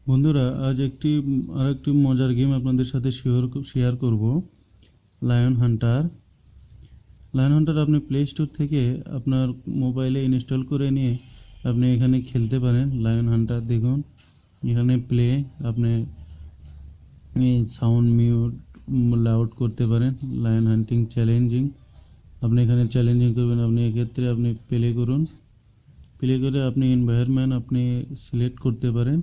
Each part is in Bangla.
বন্ধুরা, আজ আরেকটি মজার গেম আপনাদের সাথে শেয়ার করব। Lion Hunter. লায়ন হান্টার আপনি প্লে স্টোর থেকে আপনার মোবাইলে ইনস্টল করে নিয়ে আপনি এখানে খেলতে পারেন। লায়ন হান্টার দেখুন, এখানে প্লে আপনি সাউন্ড মিউট লাউড করতে পারেন। লায়ন হান্টিং চ্যালেঞ্জিং, আপনি এখানে চ্যালেঞ্জিং করবেন। আপনি এক্ষেত্রে আপনি প্লে করুন। প্লে করে আপনি এনভায়রনমেন্ট আপনি সিলেক্ট করতে পারেন।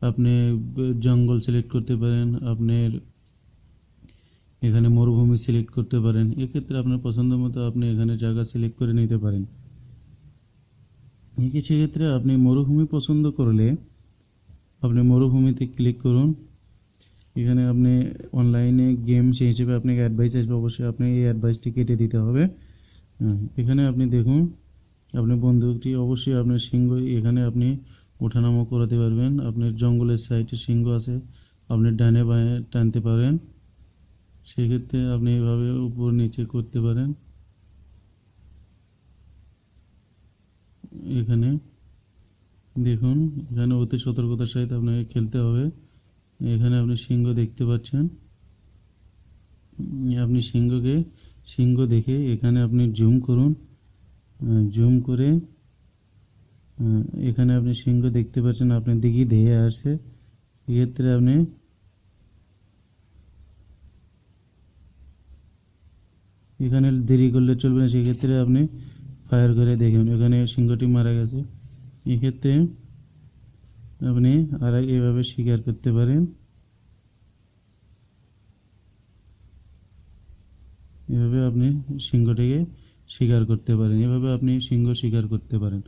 আপনি জঙ্গল সিলেক্ট করতে পারেন, আপনার এখানে মরুভূমি সিলেক্ট করতে পারেন। এক্ষেত্রে আপনার পছন্দ মতো আপনি এখানে জায়গা সিলেক্ট করে নিতে পারেন। সেক্ষেত্রে আপনি মরুভূমি পছন্দ করলে আপনি মরুভূমিতে ক্লিক করুন। এখানে আপনি অনলাইনে গেম সেই হিসেবে আপনাকে অ্যাডভাইস আসবে, অবশ্যই আপনি এই অ্যাডভাইসটি কেটে দিতে হবে। এখানে আপনি দেখুন, আপনি বন্দুকটি অবশ্যই আপনার সিংহ এখানে আপনি ওঠানামা করাতে পারবেন। আপনার জঙ্গলের সাইডে সিংহ আছে, আপনি ডানে বাঁয়ে টানতে পারেন। সেক্ষেত্রে আপনি এভাবে উপর নিচে করতে পারেন। এখানে দেখুন, এখানে অতি সতর্কতার সহিত আপনাকে খেলতে হবে। এখানে আপনি সিংহ দেখতে পাচ্ছেন। আপনি সিংহ দেখে এখানে আপনি জুম করুন। জুম করে এখানে আপনি সিংহ দেখতে পাচ্ছেন আপনার দিকে ধেয়ে আসছে। এক্ষেত্রে আপনি এখানে দেরি করলে চলবে না, সেক্ষেত্রে আপনি ফায়ার করে দেখুন। এখানে সিংহটি মারা গেছে। এক্ষেত্রে আপনি আর এভাবে শিকার করতে পারেন। এভাবে আপনি সিংহটিকে শিকার করতে পারেন। এভাবে আপনি সিংহ শিকার করতে পারেন।